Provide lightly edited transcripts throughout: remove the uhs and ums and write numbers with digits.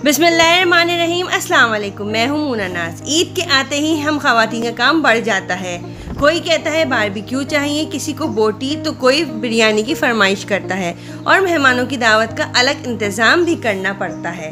बिस्मिल्लाहिर्रहमानिर्रहीम, अस्सलाम वालेकुम। मैं हूँ मूना नाज। ईद के आते ही हम ख़वातीन का काम बढ़ जाता है। कोई कहता है बारबेक्यू चाहिए, किसी को बोटी, तो कोई बिरयानी की फरमाइश करता है और मेहमानों की दावत का अलग इंतज़ाम भी करना पड़ता है।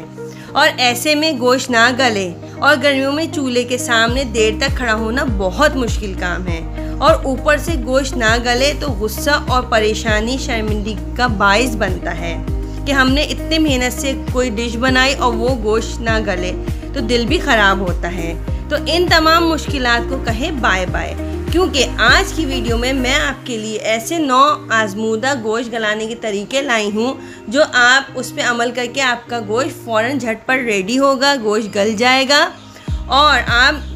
और ऐसे में गोश्त ना गले और गर्मियों में चूल्हे के सामने देर तक खड़ा होना बहुत मुश्किल काम है। और ऊपर से गोश्त ना गले तो गुस्सा और परेशानी शर्मिंदगी का बाइस बनता है कि हमने इतने मेहनत से कोई डिश बनाई और वो गोश्त ना गले, तो दिल भी ख़राब होता है। तो इन तमाम मुश्किलात को कहे बाय बाय, क्योंकि आज की वीडियो में मैं आपके लिए ऐसे 9 आजमूदा गोश्त गलाने के तरीके लाई हूँ जो आप उस पर अमल करके आपका गोश्त फ़ौरन झटपट रेडी होगा, गोश्त गल जाएगा और आप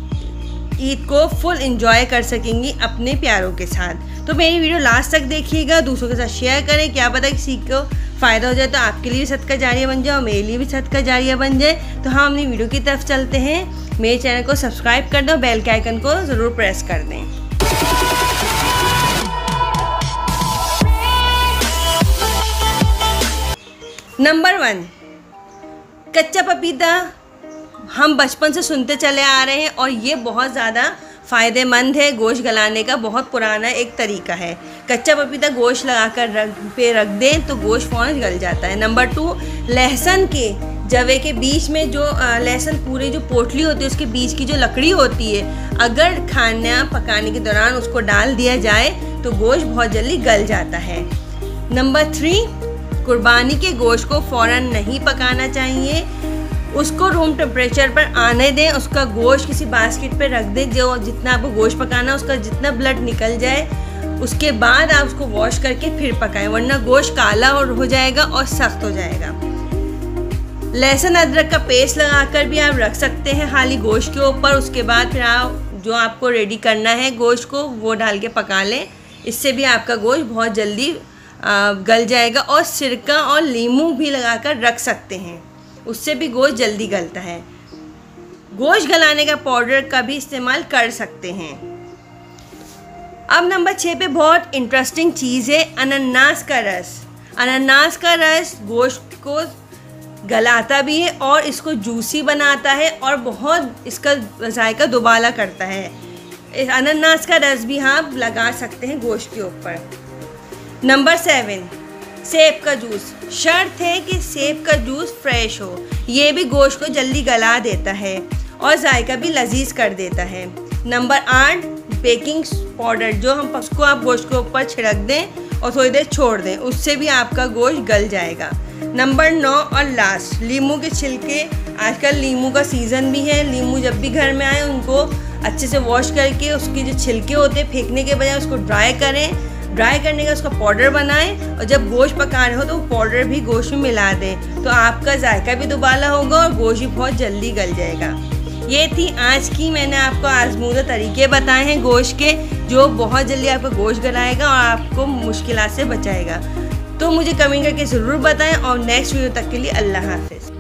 ईद को फुल एंजॉय कर सकेंगी अपने प्यारों के साथ। तो मेरी वीडियो लास्ट तक देखिएगा, दूसरों के साथ शेयर करें, क्या पता किसी को फ़ायदा हो जाए तो आपके लिए भी सदका जारिया बन जाए और मेरे लिए भी सदका जारिया बन जाए। तो हम अपनी वीडियो की तरफ चलते हैं। मेरे चैनल को सब्सक्राइब कर दो, बेल के आइकन को ज़रूर प्रेस कर दें। नंबर 1, कच्चा पपीता हम बचपन से सुनते चले आ रहे हैं और ये बहुत ज़्यादा फ़ायदेमंद है। गोश्त गलाने का बहुत पुराना एक तरीका है। कच्चा पपीता गोश्त लगाकर रख दें तो गोश्त फ़ौरन गल जाता है। नंबर 2, लहसुन के जवे के बीच में जो लहसुन पूरी जो पोटली होती है उसके बीच की जो लकड़ी होती है, अगर खाना पकाने के दौरान उसको डाल दिया जाए तो गोश्त बहुत जल्दी गल जाता है। नंबर 3, कुर्बानी के गोश्त को फ़ौरन नहीं पकाना चाहिए, उसको रूम टेम्परेचर पर आने दें। उसका गोश्त किसी बास्केट पे रख दें, जो जितना आपको गोश्त पकाना है उसका जितना ब्लड निकल जाए उसके बाद आप उसको वॉश करके फिर पकाएं, वरना गोश्त काला और हो जाएगा और सख्त हो जाएगा। लहसुन अदरक का पेस्ट लगाकर भी आप रख सकते हैं खाली गोश्त के ऊपर। उसके बाद फिर आप जो आपको रेडी करना है गोश्त को वो डाल के पका लें, इससे भी आपका गोश्त बहुत जल्दी गल जाएगा। और सिरका और नींबू भी लगाकर रख सकते हैं, उससे भी गोश्त जल्दी गलता है। गोश्त गलाने का पाउडर का भी इस्तेमाल कर सकते हैं। अब नंबर 6 पे बहुत इंटरेस्टिंग चीज़ है, अनानास का रस। अनानास का रस गोश्त को गलाता भी है और इसको जूसी बनाता है और बहुत इसका जायका दुबाला करता है। अनानास का रस भी आप लगा सकते हैं गोश्त के ऊपर। नंबर 7, सेब का जूस। शर्त है कि सेब का जूस फ्रेश हो, ये भी गोश्त को जल्दी गला देता है और जायका भी लजीज कर देता है। नंबर 8, बेकिंग पाउडर, जो हम उसको आप गोश्त के ऊपर छिड़क दें और थोड़ी देर छोड़ दें, उससे भी आपका गोश्त गल जाएगा। नंबर 9 और लास्ट, नींबू के छिलके। आजकल नींबू का सीज़न भी है, नींबू जब भी घर में आए उनको अच्छे से वॉश करके उसके जो छिलके होते हैं फेंकने के बजाय उसको ड्राई करें। ड्राई करने का उसका पाउडर बनाएं और जब गोश्त पका रहे हो तो वो पाउडर भी गोश्त में मिला दें, तो आपका जायका भी दुबाला होगा और गोश्त भी बहुत जल्दी गल जाएगा। ये थी आज की मैंने आपको आजमूदा तरीके बताए हैं गोश्त के, जो बहुत जल्दी आपका गोश्त गलाएगा और आपको मुश्किलात से बचाएगा। तो मुझे कमेंट करके ज़रूर बताएं और नेक्स्ट वीडियो तक के लिए अल्लाह हाफ़िज़।